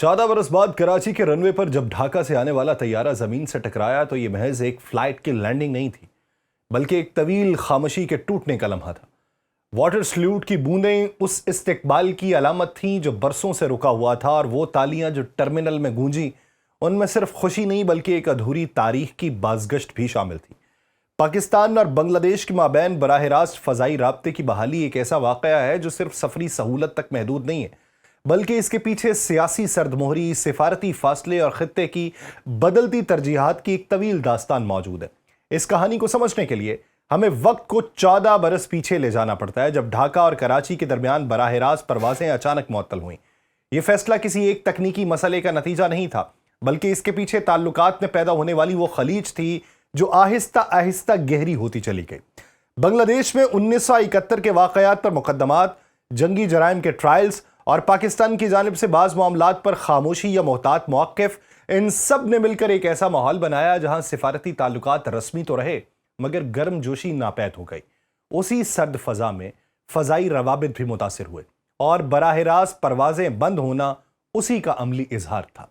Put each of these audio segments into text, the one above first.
14 बरस बाद कराची के रनवे पर जब ढाका से आने वाला तैयारा जमीन से टकराया तो ये महज एक फ्लाइट की लैंडिंग नहीं थी, बल्कि एक तवील खामोशी के टूटने का लम्हा था। वाटर सल्यूट की बूंदें उस इस्तिकबाल की अलामत थीं जो बरसों से रुका हुआ था, और वो तालियां जो टर्मिनल में गूंजी उनमें सिर्फ खुशी नहीं बल्कि एक अधूरी तारीख की बाज़गश्त भी शामिल थी। पाकिस्तान और बांग्लादेश के माबैन बराह रास्त फ़ज़ाई राब्ते की बहाली एक ऐसा वाक़या है जो सिर्फ सफरी सहूलत तक महदूद नहीं है, बल्कि इसके पीछे सियासी सरदमोहरी, सिफारती फासले और खित्ते की बदलती तरजीहात की एक तवील दास्तान मौजूद है। इस कहानी को समझने के लिए हमें वक्त को 14 बरस पीछे ले जाना पड़ता है, जब ढाका और कराची के दरमियान बराह रास्त परवाजें अचानक मुअत्तल हुईं। यह फैसला किसी एक तकनीकी मसले का नतीजा नहीं था, बल्कि इसके पीछे ताल्लुकात में पैदा होने वाली वो खलीज थी जो आहिस्ता आहिस्ता गहरी होती चली गई। बांग्लादेश में 1971 के वाक़यात पर मुकदमात, जंगी जराइम के ट्रायल्स और पाकिस्तान की जानिब से बाज़ मामलात पर खामोशी या मोहतात मौक़िफ़, इन सब ने मिलकर एक ऐसा माहौल बनाया जहां सिफारती ताल्लुकात रस्मी तो रहे मगर गर्मजोशी नापैद हो गई। उसी सर्द फ़ज़ा में फ़ज़ाई रवाबित भी मुतासिर हुए और बराह रास्त परवाज़ें बंद होना उसी का अमली इजहार था।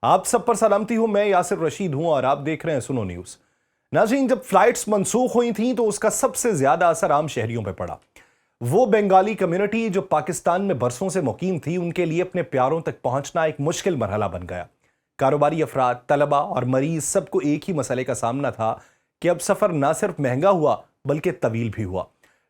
आप सब पर सलामती हूं, मैं यासिर रशीद हूं और आप देख रहे हैं सुनो न्यूज़। नाज़रीन, जब फ्लाइट्स मनसूख हुई थीं तो उसका सबसे ज़्यादा असर आम शहरियों पर पड़ा। वो बंगाली कम्युनिटी जो पाकिस्तान में बरसों से मुकीम थी, उनके लिए अपने प्यारों तक पहुंचना एक मुश्किल मरहला बन गया। कारोबारी अफराद, तलबा और मरीज सबको एक ही मसले का सामना था कि अब सफ़र ना सिर्फ महंगा हुआ बल्कि तवील भी हुआ।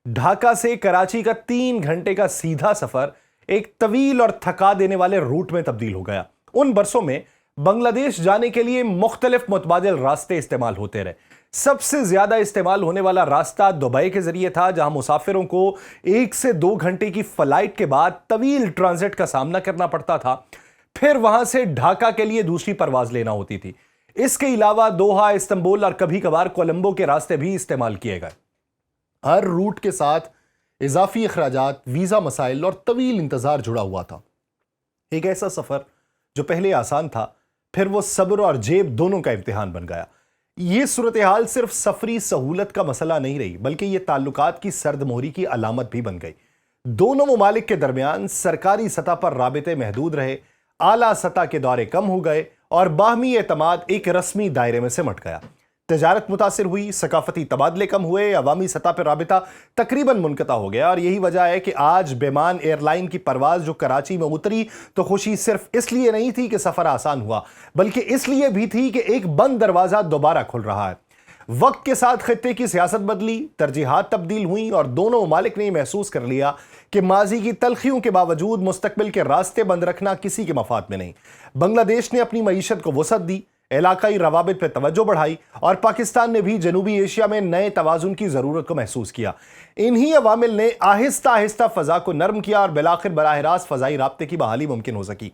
ढाका से कराची का 3 घंटे का सीधा सफ़र एक तवील और थका देने वाले रूट में तब्दील हो गया। उन बरसों में बांग्लादेश जाने के लिए मुख्तलिफ मुतबादिल रास्ते इस्तेमाल होते रहे। सबसे ज्यादा इस्तेमाल होने वाला रास्ता दुबई के जरिए था, जहां मुसाफिरों को 1 से 2 घंटे की फ्लाइट के बाद तवील ट्रांजिट का सामना करना पड़ता था। फिर वहां से ढाका के लिए दूसरी परवाज लेना होती थी। इसके अलावा दोहा, इस्तांबुल और कभी कभार कोलंबो के रास्ते भी इस्तेमाल किए गए। हर रूट के साथ इजाफी अखराजात, वीजा मसाइल और तवील इंतजार जुड़ा हुआ था। एक ऐसा सफर जो पहले आसान था, फिर वो सब्र और जेब दोनों का इम्तिहान बन गया। ये सूरत हाल सिर्फ सफरी सहूलत का मसला नहीं रही, बल्कि ये ताल्लुकात की सर्दमोहरी की अलामत भी बन गई। दोनों ममालिक के दरमियान सरकारी सतह पर राबिते महदूद रहे, आला सतह के दौरे कम हो गए और बाहमी एतमाद एक रस्मी दायरे में सिमट गया। तजारत मुतासिर हुई, सकाफती तबादले कम हुए, अवामी सतह पर राबिता तकरीबन मुनक़ता हो गया। और यही वजह है कि आज बेमान एयरलाइन की परवाज जो कराची में उतरी तो खुशी सिर्फ इसलिए नहीं थी कि सफ़र आसान हुआ, बल्कि इसलिए भी थी कि एक बंद दरवाज़ा दोबारा खुल रहा है। वक्त के साथ खित्ते की सियासत बदली, तरजीहात तब्दील हुई और दोनों ममालिक ने महसूस कर लिया कि माजी की तलखियों के बावजूद मुस्तकबिल के रास्ते बंद रखना किसी के मफाद में नहीं। बांग्लादेश ने अपनी मईशत को वसअत दी, इलाकाई रवाबित पर तवज्जो बढ़ाई और पाकिस्तान ने भी जनूबी एशिया में नए तवाजुन की जरूरत को महसूस किया। इन्हीं अवामिल ने आहिस्ता आहिस्ता फजा को नरम किया और बिलाखिर बराह रास्त फजाई राब्ते की बहाली मुमकिन हो सकी।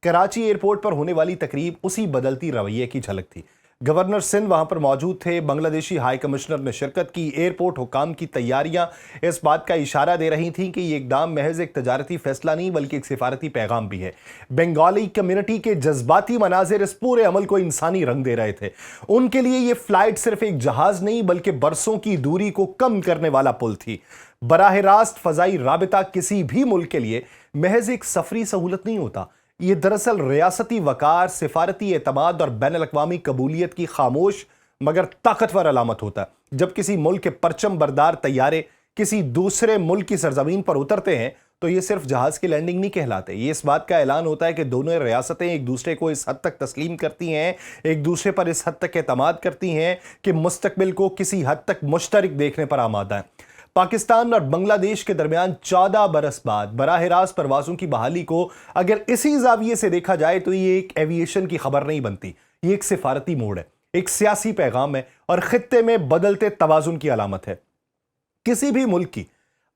कराची एयरपोर्ट पर होने वाली तकरीब उसी बदलती रवैये की झलक थी। गवर्नर सिंध वहां पर मौजूद थे, बांग्लादेशी हाई कमिश्नर ने शिरकत की। एयरपोर्ट हुकाम की तैयारियां इस बात का इशारा दे रही थीं कि ये इकदाम महज एक तजारती फैसला नहीं बल्कि एक सिफारती पैगाम भी है। बंगाली कम्युनिटी के जज्बाती मनाजिर इस पूरे अमल को इंसानी रंग दे रहे थे। उनके लिए ये फ्लाइट सिर्फ एक जहाज नहीं बल्कि बरसों की दूरी को कम करने वाला पुल थी। बराह रास्त फजाई राबिता किसी भी मुल्क के लिए महज एक सफरी सहूलत नहीं होता, ये दरअसल रियासती वकार, सिफारती एतमाद और बैनुल-अक़वामी कबूलियत की खामोश मगर ताकतवर अलामत होता है। जब किसी मुल्क के परचम बरदार तैयारे किसी दूसरे मुल्क की सरजमीन पर उतरते हैं तो ये सिर्फ जहाज की लैंडिंग नहीं कहलाते, ये इस बात का ऐलान होता है कि दोनों रियासतें एक दूसरे को इस हद तक तस्लीम करती हैं, एक दूसरे पर इस हद तक एतमाद करती हैं कि मुस्तकबिल को किसी हद तक मुश्तरक देखने पर आमादा है। पाकिस्तान और बांग्लादेश के दरमियान 14 बरस बाद बराह रास्त परवाज़ों की बहाली को अगर इसी जाविये से देखा जाए तो ये एक एविएशन की खबर नहीं बनती, ये एक सिफारती मोड़ है, एक सियासी पैगाम है और खित्ते में बदलते तवाजुन की अलामत है। किसी भी मुल्क की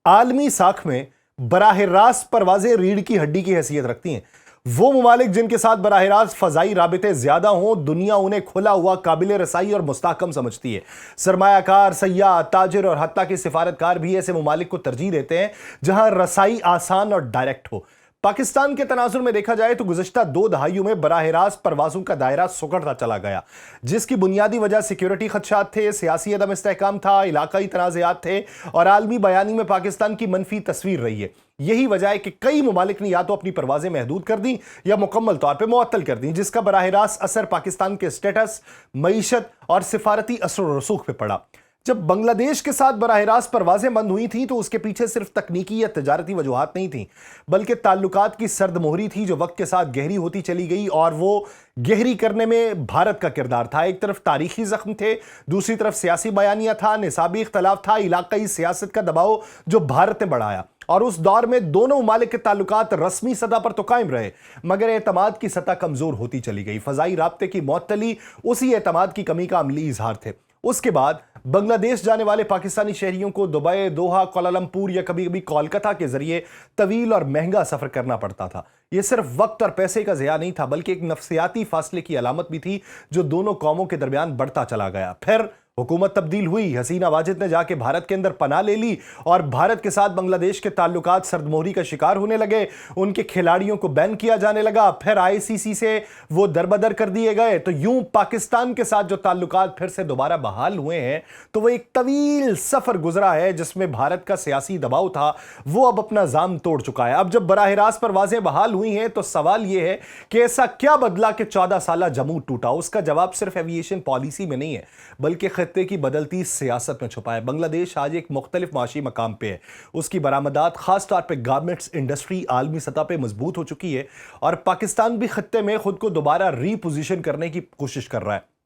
आलमी साख में बराह रास्त परवाजें रीढ़ की हड्डी की हैसियत रखती हैं। वो ममालिक जिनके साथ बराह रास्त फजाई राबिते ज्यादा हों, दुनिया उन्हें खुला हुआ, काबिल रसाई और मुस्तहकम समझती है। सरमायाकार, सयाह, ताजिर और हत्ता के सिफारतकार भी ऐसे ममालिक को तरजीह देते हैं जहां रसाई आसान और डायरेक्ट हो। پاکستان کے تناظر میں دیکھا جائے تو گزشتہ 2 دہائیوں میں براہ راست پروازوں کا دائرہ سکڑتا چلا گیا، جس کی بنیادی وجہ سیکیورٹی خدشات تھے، سیاسی عدم استحکام تھا، علاقائی تنازعات تھے اور عالمی بیانی میں پاکستان کی منفی تصویر رہی ہے۔ یہی وجہ ہے کہ کئی ممالک نے یا تو اپنی پروازیں محدود کر دیں یا مکمل طور پہ معطل کر دیں، جس کا براہ راست اثر پاکستان کے سٹیٹس، معیشت اور سفارتی اثر و رسوخ پہ پڑا۔ جب بنگلہ دیش کے ساتھ براہ راست پروازیں بند ہوئی تھیں تو اس کے پیچھے صرف تکنیکی یا تجارتی وجوہات نہیں تھیں، بلکہ تعلقات کی سرد مہری تھی جو وقت کے ساتھ گہری ہوتی چلی گئی، اور وہ گہری کرنے میں بھارت کا کردار تھا۔ ایک طرف تاریخی زخم تھے، دوسری طرف سیاسی بیانیہ تھا، نصابی اختلاف تھا، علاقائی سیاست کا دباؤ جو بھارت نے بڑھایا، اور اس دور میں دونوں ممالک کے تعلقات رسمی سطح پر تو قائم رہے مگر اعتماد کی سطح کمزور ہوتی چلی گئی۔ فضائی رابطے کی معطلی اسی اعتماد کی کمی کا عملی اظہار تھے۔ اس کے بعد بنگلہ دیش جانے والے پاکستانی شہریوں کو دبئی، دوحہ، کوالالمپور یا کبھی کبھی کولکتہ کے ذریعے طویل اور مہنگا سفر کرنا پڑتا تھا۔ یہ صرف وقت اور پیسے کا ضیاع نہیں تھا بلکہ ایک نفسیاتی فاصلے کی علامت بھی تھی جو دونوں قوموں کے درمیان بڑھتا چلا گیا۔ پھر حکومت تبدیل ہوئی، حسینہ واجد نے جا کے بھارت کے اندر پناہ لے لی اور بھارت کے ساتھ بنگلہ دیش کے تعلقات سرد مہری کا شکار ہونے لگے، ان کے کھلاڑیوں کو بین کیا جانے لگا، پھر ICC سے وہ دربدر کر دیے گئے۔ تو یوں پاکستان کے ساتھ جو تعلقات پھر سے دوبارہ بحال ہوئے ہیں تو وہ ایک طویل سفر گزرا ہے جس میں بھارت کا سیاسی دباؤ تھا، وہ اب اپنا زام توڑ چکا ہے۔ اب جب براہ راست پروازیں بحال ہوئی ہیں تو سوال یہ ہے کہ ایسا کیا بدلا کہ 14 سالہ جمود ٹوٹا؟ اس کا جواب صرف ایویشن پالیسی میں نہیں ہے بلکہ خطے کی بدلتی سیاست میں چھپا ہے۔ بنگلہ دیش آج ایک مختلف معاشی مقام پہ ہے، اس کی برآمدات خاص طور پہ گارمنٹس انڈسٹری عالمی سطح پہ مضبوط ہو چکی ہے، اور پاکستان بھی خطے میں خود کو دوبارہ ری پوزیشن کرنے کی کوشش کر رہا ہے۔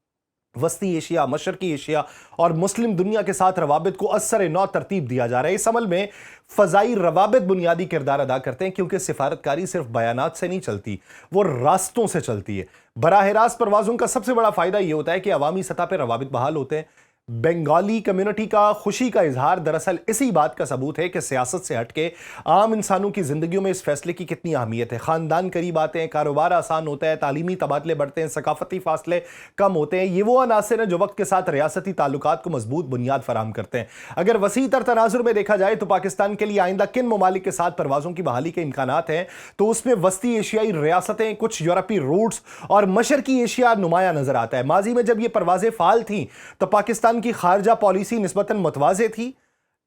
وسطی ایشیا، مشرقی ایشیا اور مسلم دنیا کے ساتھ روابط کو اثر نو ترتیب دیا جا رہا ہے۔ اس عمل میں فضائی روابط بنیادی کردار ادا کرتے ہیں کیونکہ سفارتکاری صرف بیانات سے نہیں چلتی، وہ راستوں سے چلتی ہے۔ براہ راست پروازوں کا سب سے بڑا فائدہ یہ ہوتا ہے کہ عوامی سطح پہ روابط بحال ہوتے ہیں۔ بنگالی کمیونٹی کا خوشی کا اظہار دراصل اسی بات کا ثبوت ہے کہ سیاست سے ہٹ کے عام انسانوں کی زندگیوں میں اس فیصلے کی کتنی اہمیت ہے۔ خاندان قریب آتے ہیں، کاروبار آسان ہوتا ہے، تعلیمی تبادلے بڑھتے ہیں، ثقافتی فاصلے کم ہوتے ہیں۔ یہ وہ عناصر ہیں جو وقت کے ساتھ ریاستی تعلقات کو مضبوط بنیاد فراہم کرتے ہیں۔ اگر وسیع تر تناظر میں دیکھا جائے تو پاکستان کے لیے آئندہ کن ممالک کے ساتھ پروازوں کی بحالی کے امکانات ہیں تو اس میں وسطی ایشیائی ریاستیں، کچھ یورپی روٹس اور مشرقی ایشیا نمایاں نظر آتا ہے۔ ماضی میں جب یہ پروازیں فعال تھیں تو پاکستان کی خارجہ پالیسی نسبتاً متوازی تھی،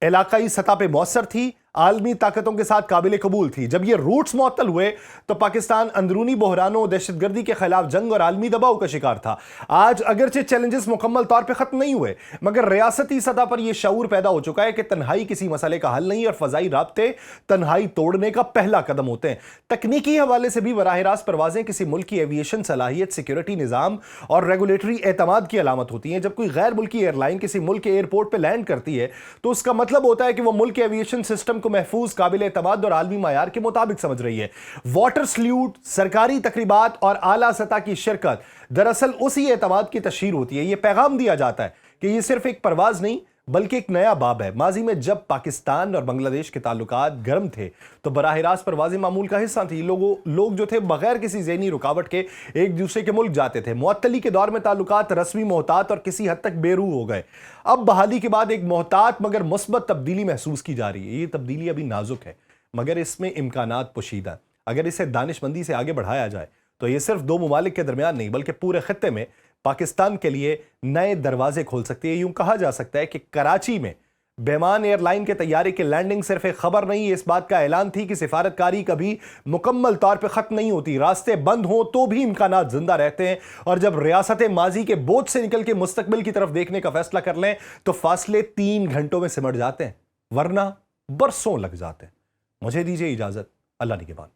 علاقائی سطح پہ مؤثر تھی، عالمی طاقتوں کے ساتھ قابل قبول تھی۔ جب یہ روٹس معطل ہوئے تو پاکستان اندرونی بحرانوں، دہشت گردی کے خلاف جنگ اور عالمی دباؤ کا شکار تھا۔ آج اگرچہ چیلنجز مکمل طور پہ ختم نہیں ہوئے مگر ریاستی سطح پر یہ شعور پیدا ہو چکا ہے کہ تنہائی کسی مسئلے کا حل نہیں اور فضائی رابطے تنہائی توڑنے کا پہلا قدم ہوتے ہیں۔ تکنیکی حوالے سے بھی براہ راست پروازیں کسی ملک کی ایویشن صلاحیت، سیکیورٹی نظام اور ریگولیٹری اعتماد کی علامت ہوتی ہیں۔ جب کوئی غیر ملکی ایئر لائن کسی ملک کے ایئرپورٹ پہ لینڈ کرتی ہے تو اس کا مطلب ہوتا ہے کہ وہ ملک کے ایویشن سسٹم کو محفوظ، قابل اعتماد اور عالمی معیار کے مطابق سمجھ رہی ہے۔ واٹر سلیوٹ، سرکاری تقریبات اور اعلیٰ سطح کی شرکت دراصل اسی اعتماد کی تشہیر ہوتی ہے۔ یہ پیغام دیا جاتا ہے کہ یہ صرف ایک پرواز نہیں بلکہ ایک نیا باب ہے۔ ماضی میں جب پاکستان اور بنگلہ دیش کے تعلقات گرم تھے تو براہ راست پروازیں معمول کا حصہ تھیں۔ لوگ جو تھے بغیر کسی ذہنی رکاوٹ کے ایک دوسرے کے ملک جاتے تھے۔ معطلی کے دور میں تعلقات رسمی، محتاط اور کسی حد تک بے روح ہو گئے۔ اب بحالی کے بعد ایک محتاط مگر مثبت تبدیلی محسوس کی جا رہی ہے۔ یہ تبدیلی ابھی نازک ہے مگر اس میں امکانات پوشیدہ ہیں۔ اگر اسے دانش مندی سے آگے بڑھایا جائے تو یہ صرف 2 ممالک کے درمیان نہیں بلکہ پورے خطے میں پاکستان کے لیے نئے دروازے کھول سکتی ہے۔ یوں کہا جا سکتا ہے کہ کراچی میں بیمان ایئر لائن کے طیارے کی لینڈنگ صرف ایک خبر نہیں، اس بات کا اعلان تھی کہ سفارتکاری کبھی مکمل طور پہ ختم نہیں ہوتی۔ راستے بند ہوں تو بھی امکانات زندہ رہتے ہیں، اور جب ریاستیں ماضی کے بوجھ سے نکل کے مستقبل کی طرف دیکھنے کا فیصلہ کر لیں تو فاصلے 3 گھنٹوں میں سمٹ جاتے ہیں ورنہ برسوں لگ جاتے ہیں۔ مجھے دیجیے اجازت، اللہ نگہبان۔